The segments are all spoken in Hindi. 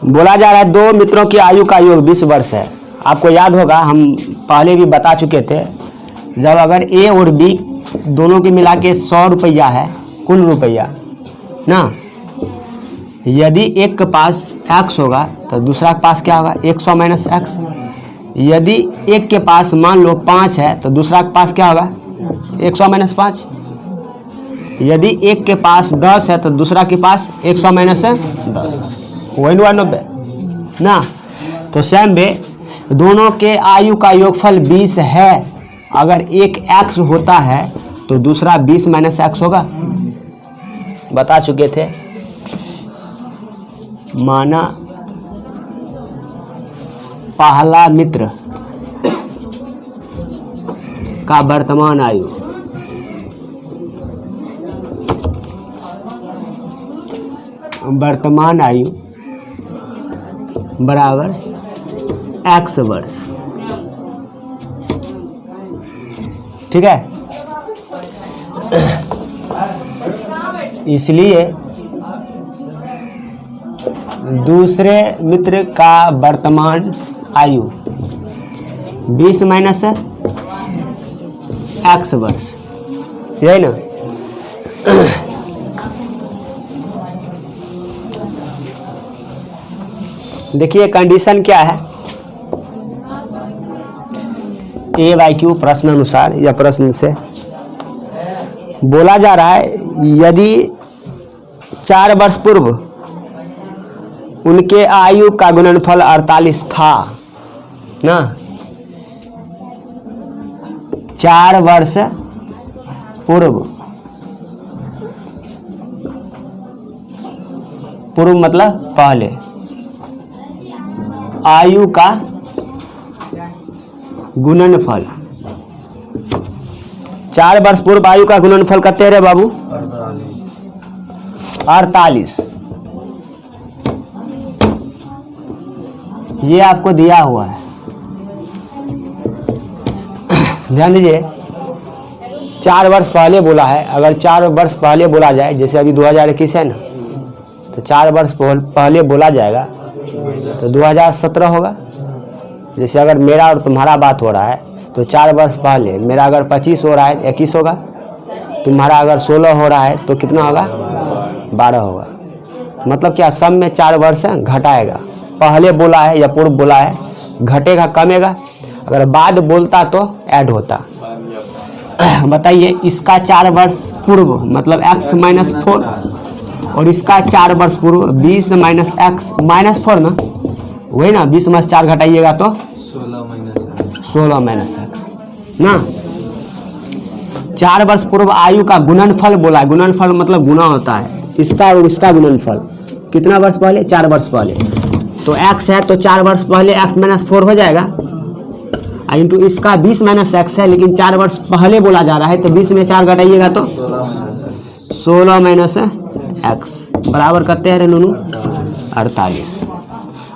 बोला जा रहा है दो मित्रों की आयु का योग 20 वर्ष है। आपको याद होगा, हम पहले भी बता चुके थे, जब अगर ए और बी दोनों की मिला के 100 रुपया है, कुल रुपया ना, यदि एक के पास x होगा तो दूसरा के पास क्या होगा, 100 माइनस एक्स। यदि एक के पास मान लो 5 है तो दूसरा के पास क्या होगा, 100 माइनस 5। यदि एक के पास 10 है तो दूसरा के पास 100 माइनस 10, वही 90 ना। तो सेम वे दोनों के आयु का योगफल 20 है। अगर एक x होता है तो दूसरा 20 माइनस एक्स होगा, बता चुके थे। माना पहला मित्र का वर्तमान आयु बराबर x वर्ष, ठीक है। इसलिए दूसरे मित्र का वर्तमान आयु 20 माइनस एक्स वर्ष, यही ना। देखिए कंडीशन क्या है, AYQ प्रश्न अनुसार या प्रश्न से बोला जा रहा है, यदि 4 वर्ष पूर्व उनके आयु का गुणनफल 48 था ना, 4 वर्ष पूर्व मतलब पहले, आयु का गुणनफल, 4 वर्ष पूर्व आयु का गुणनफल कितने रे बाबू, 48। ये आपको दिया हुआ है, ध्यान दीजिए। 4 वर्ष पहले बोला है, अगर 4 वर्ष पहले बोला जाए, जैसे अभी 2021 है ना, तो 4 वर्ष पहले बोला जाएगा तो 2017 होगा। जैसे अगर मेरा और तुम्हारा बात हो रहा है तो 4 वर्ष पहले मेरा अगर 25 हो रहा है 21 होगा, तुम्हारा अगर 16 हो रहा है तो कितना होगा, 12 होगा। मतलब क्या, सब में 4 वर्ष घटाएगा। पहले बोला है या पूर्व बोला है, घटेगा कमेगा, अगर बाद बोलता तो ऐड होता। बताइए, इसका 4 वर्ष पूर्व मतलब x माइनस 4, और इसका 4 वर्ष पूर्व 20 माइनस एक्स माइनस 4 ना, वही ना, 20 में 4 घटाइएगा तो 16 माइनस एक्स ना। 4 वर्ष पूर्व आयु का गुणनफल बोला है, गुणनफल मतलब गुना होता है, इसका और इसका गुणनफल। कितना वर्ष पहले, 4 वर्ष पहले, तो x है तो 4 वर्ष पहले x माइनस 4 हो जाएगा, इंटू इसका 20 माइनस एक्स है, लेकिन 4 वर्ष पहले बोला जा रहा है तो 20 में 4 घटाइएगा तो 16 माइनस एक्स बराबर करते हैं नूनू 48।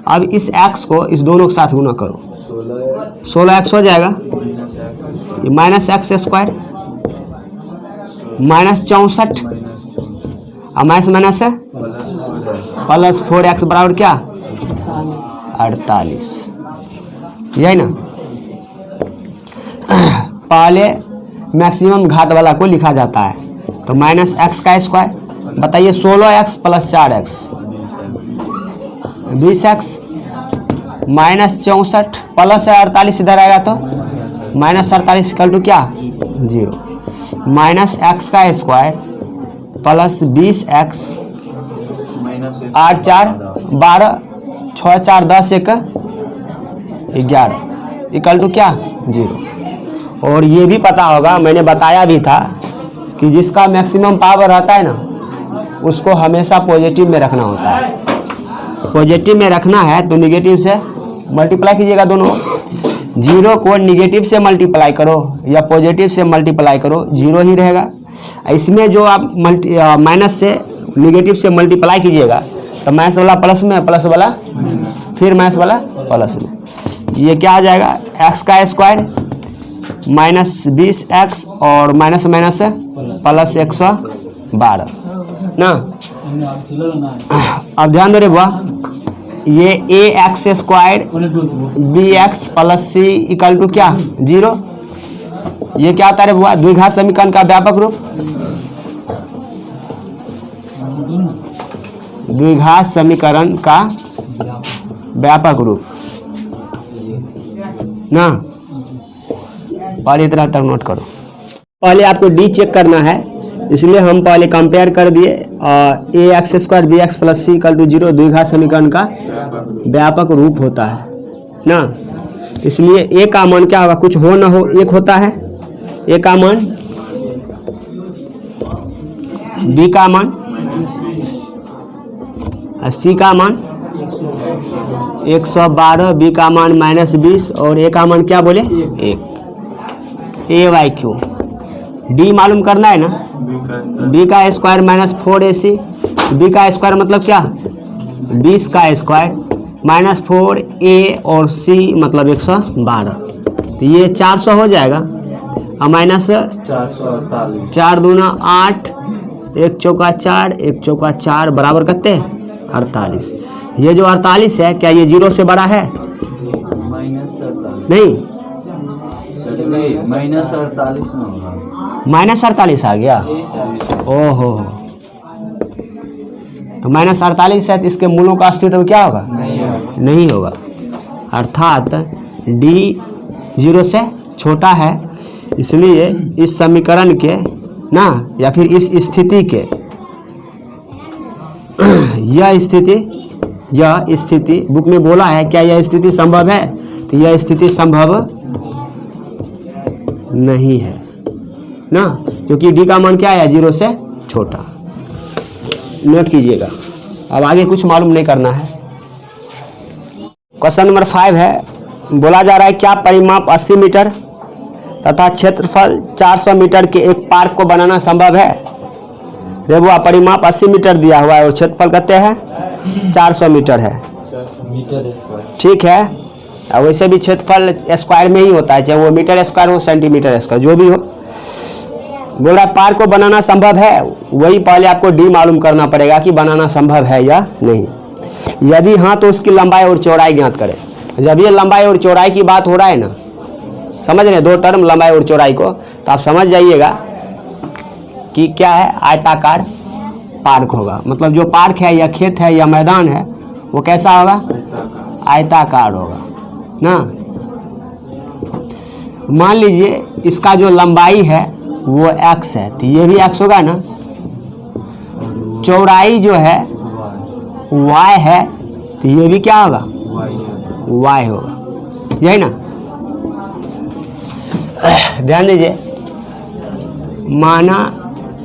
अब इस x को इस दोनों के साथ गुना करो, 16x हो जाएगा, ये माइनस एक्स स्क्वायर माइनस 64 और माइनस माइनस है प्लस 4x बराबर क्या, 48, यही ना। पहले मैक्सिमम घात वाला को लिखा जाता है, तो माइनस एक्स का स्क्वायर, बताइए 16x plus 4x 20x minus 64 plus 48 इधर आएगा तो माइनस 48 इक्वल टू क्या, 0, माइनस एक्स का square plus 20x 8 4 12 6 4 10 1 11 equal to क्या, 0। और ये भी पता होगा, मैंने बताया भी था कि जिसका मैक्सिमम पावर रहता है ना, उसको हमेशा पॉजिटिव में रखना होता है। पॉजिटिव में रखना है तो निगेटिव से मल्टीप्लाई कीजिएगा, दोनों 0 को निगेटिव से मल्टीप्लाई करो या पॉजिटिव से मल्टीप्लाई करो, 0 ही रहेगा। इसमें जो आप माइनस से निगेटिव से मल्टीप्लाई कीजिएगा तो माइनस वाला प्लस में, प्लस वाला फिर माइनस वाला प्लस में, ये क्या आ जाएगा, एक्स का स्क्वायर माइनस 20x और माइनस माइनस प्लस 112 ना। अब ध्यान दो रे बुआ, ये A x square B x plus C equal to क्या 0। ये क्या होता है बुआ द्विघात समीकरण का व्यापक रूप, द्विघात समीकरण का व्यापक रूप ना। पहले इतना तक नोट करो। पहले आपको डी चेक करना है, इसलिए हम पहले कंपेयर कर दिए। A x square B x plus C equal to 0 द्विघात समीकरण का व्यापक रूप होता है ना। इसलिए ए का मान क्या होगा, कुछ हो ना हो एक होता है। ए का मान, बी का मान, सी का मान 112, बी का मान -20 और ए का मान क्या बोले 1। ए वाई क्यू डी मालूम करना है ना। बी का स्क्वायर -4ac, बी का स्क्वायर मतलब क्या 20 का स्क्वायर -4a और c मतलब 112, तो ये 400 हो जाएगा और माइनस 4 दूना 8, 1 चौका 4, 1 चौका 4 बराबर कितने 48। ये जो 48 है क्या ये 0 से बड़ा है नहीं, -48 आ गया। ओहो, तो -48 है तो इसके मूलों का अस्तित्व क्या होगा नहीं होगा। अर्थात डी 0 से छोटा है, इसलिए इस समीकरण के ना या फिर इस स्थिति के यह स्थिति बुक में बोला है, क्या यह स्थिति संभव है, तो यह स्थिति संभव नहीं है ना, क्योंकि डी का मान क्या है 0 से छोटा। नोट कीजिएगा। अब आगे कुछ मालूम नहीं करना है। क्वेश्चन नंबर 5 है, बोला जा रहा है क्या परिमाप 80 मीटर तथा क्षेत्रफल 400 मीटर के एक पार्क को बनाना संभव है। देखो परिमाप 80 मीटर दिया हुआ है और क्षेत्रफल कहते हैं 400 मीटर है, ठीक है। और वैसे भी क्षेत्रफल स्क्वायर में ही होता है, चाहे वो मीटर स्क्वायर हो सेंटीमीटर स्क्वायर जो भी हो। बोल रहा है पार्क को बनाना संभव है, वही पहले आपको डी मालूम करना पड़ेगा कि बनाना संभव है या नहीं। यदि हाँ तो उसकी लंबाई और चौड़ाई ज्ञात करें। जब ये लंबाई और चौड़ाई की बात हो रहा है ना, समझ रहे हैं, दो टर्म लंबाई और चौड़ाई को, तो आप समझ जाइएगा कि क्या है आयताकार पार्क होगा। मतलब जो पार्क है या खेत है या मैदान है वो कैसा होगा आयताकार होगा ना। मान लीजिए इसका जो लंबाई है वो x है, तो ये भी x होगा ना। चौड़ाई जो है y है, तो ये भी क्या होगा y होगा, यही ना। ध्यान दीजिए, माना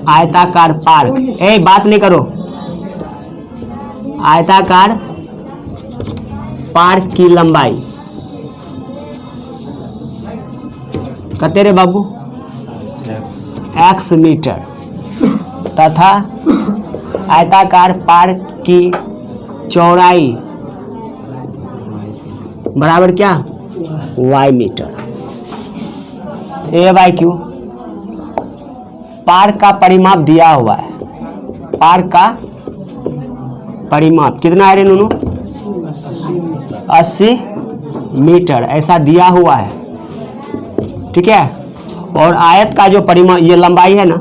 आयताकार पार्क, बात नहीं करो, आयताकार पार्क की लंबाई कहते रे बाबू x मीटर तथा आयताकार पार्क की चौड़ाई बराबर क्या y मीटर। A/Q पार्क का परिमाप दिया हुआ है, पार्क का परिमाप कितना है रे नूनू 80 मीटर ऐसा दिया हुआ है, ठीक है। और आयत का जो परिमाप, ये लंबाई है ना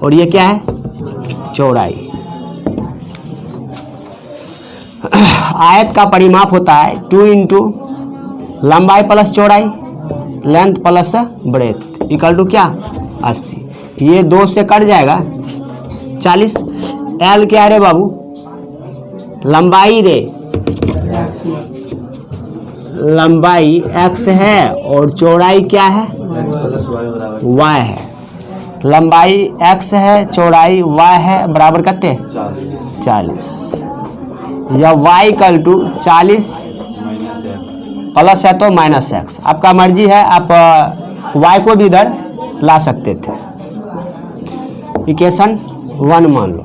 और ये क्या है चौड़ाई। आयत का परिमाप होता है 2 इंटू लंबाई प्लस चौड़ाई, length plus breadth equal to क्या 80। ये 2 से कट जाएगा 40। एल क्या है रे बाबू लंबाई रे, लंबाई x है और चौड़ाई क्या है y है। लंबाई x है चौड़ाई y है बराबर कितने 40, या y इक्वल टू 40 प्लस है तो माइनस x। आपका मर्जी है, आप y को भी इधर ला सकते थे, इक्वेशन 1 मान लो।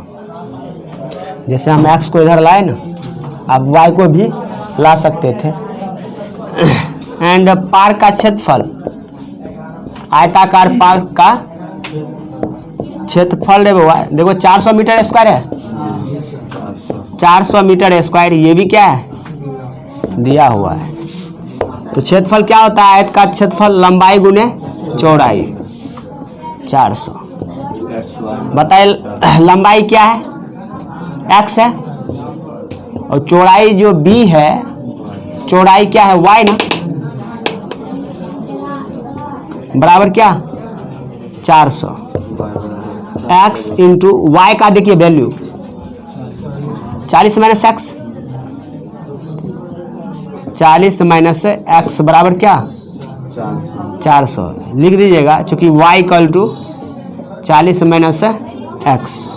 जैसे हम x को इधर लाए ना, आप y को भी ला सकते थे। एंड पार्क का क्षेत्रफल, आयताकार पार्क का क्षेत्रफल देखो 400 मीटर स्क्वायर है, 400 मीटर स्क्वायर, ये भी क्या है दिया हुआ है। तो क्षेत्रफल क्या होता है, आयत का क्षेत्रफल लंबाई गुने चौड़ाई 400। बताइए लंबाई क्या है, x है, और चौड़ाई जो b है, चौड़ाई क्या है y ना, बराबर क्या 400। x इंटू वाई का देखिए value 40 minus x, 40 minus x बराबर क्या 400 लिख दीजिएगा, चूंकि y equal to 40 minus x,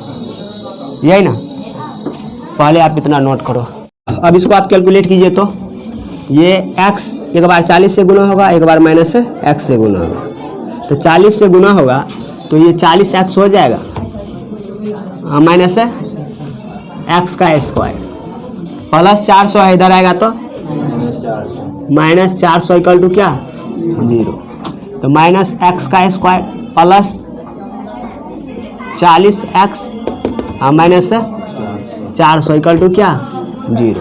यही ना। पहले आप इतना नोट करो। अब इसको आप कैलकुलेट कीजिए तो ये x एक बार 40 से गुना होगा, एक बार माइनस x से गुना होगा। तो 40 से गुना होगा तो ये 40x हो जाएगा, माइनस x का स्क्वायर, प्लस 400 है, इधर आएगा तो माइनस 400 इक्वल टू क्या 0। तो माइनस x का square plus 40x minus 400 equal to क्या 0।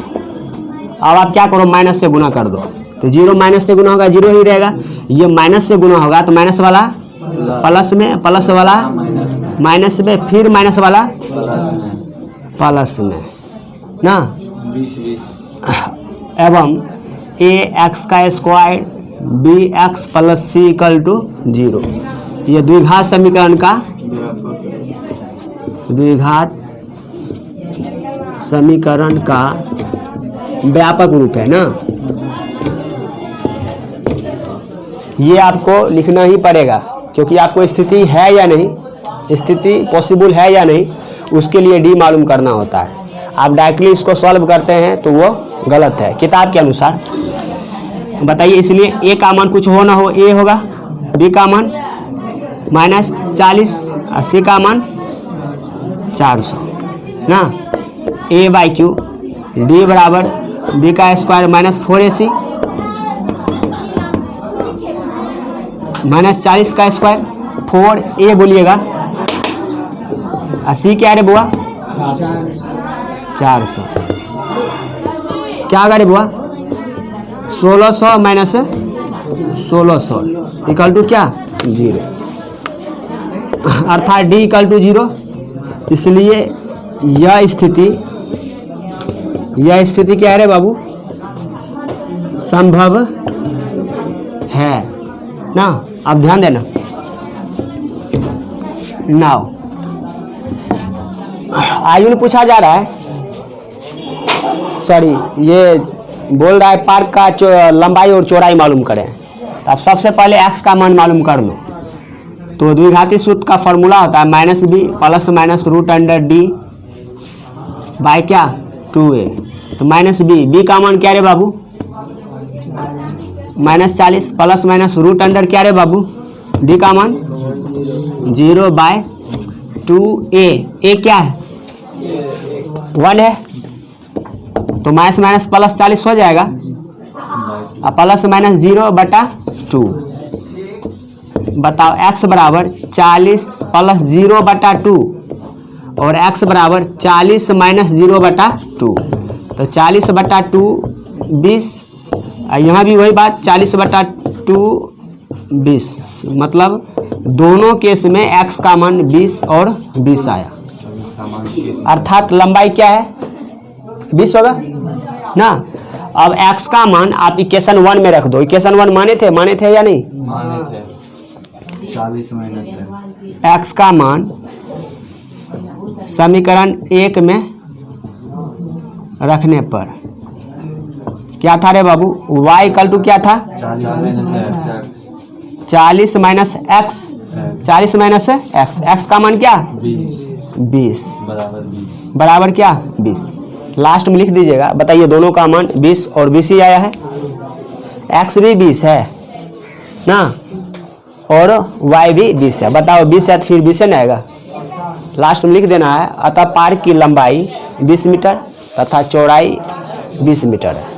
अब आप क्या करो, माइनस से गुना कर दो, तो 0 माइनस से गुना होगा 0 ही रहेगा, ये माइनस से गुना होगा तो माइनस वाला प्लस में, प्लस वाला माइनस में, फिर माइनस वाला प्लस में ना, एवं ax का square bx plus c equal to 0। ये द्विघात समीकरण का, द्विघात समीकरण का व्यापक रूप है ना। ये आपको लिखना ही पड़ेगा, क्योंकि आपको स्थिति है या नहीं, स्थिति पॉसिबल है या नहीं, उसके लिए डी मालूम करना होता है। आप डायरेक्टली इसको सॉल्व करते हैं तो वो गलत है किताब के अनुसार। बताइए, इसलिए ए का मान कुछ हो ना हो, ए होगा, बी का मान -40 और सी का मान 400 ना। ए बाई क्यू, डी बराबर बी का स्क्वायर -4ac -40 का स्क्वायर 4a बोलिएगा, और सी क्या रे बुआ 400, क्या होगा रे बुआ 1600 माइनस 1600 इक्वल टू क्या 0, अर्थात डी इक्वल टू 0। इसलिए यह स्थिति क्या है रे बाबू, संभव है ना। अब ध्यान देना। नाउ आयु पूछा जा रहा है, सॉरी ये बोल रहा है पार्क का लंबाई और चौड़ाई मालूम करें। तो आप सबसे पहले x का मान मालूम कर लो। तो द्विघाती सूत्र का फॉर्मूला होता है -b plus minus √d by क्या 2a। तो -b का मान क्या रे बाबू -40 प्लस माइनस √अंडर क्या रे बाबू d का मान 0/2a। a क्या है 1 है, तो माइनस माइनस प्लस 40 हो जाएगा, और प्लस माइनस 0/2। बताओ x बराबर 40 प्लस 0/2 और x बराबर 40 माइनस 0/2। तो 40/2 20, यहाँ भी वही बात 40/2 20, मतलब दोनों केस में x का मान 20 और 20 आया, अर्थात लंबाई क्या है 20 होगा ना। अब x का मान आप इक्वेशन 1 में रख दो। इक्वेशन 1 माने थे या नहीं, माने थे। 40 माइनस x का मान समीकरण 1 में रखने पर क्या था रे बाबू, y इक्वल टू क्या था 40 minus x, 40 minus x, x का मान क्या 20 बराबर क्या 20। लास्ट में लिख दीजिएगा। बताइए दोनों का मान 20 और 20 ही आया है, x भी 20 है ना और y भी 20 है। बताओ 20 है तो फिर 20 नहीं आएगा, लास्ट में लिख देना है। अतः पार्क की लंबाई 20 मीटर तथा चौड़ाई 20 मीटर है।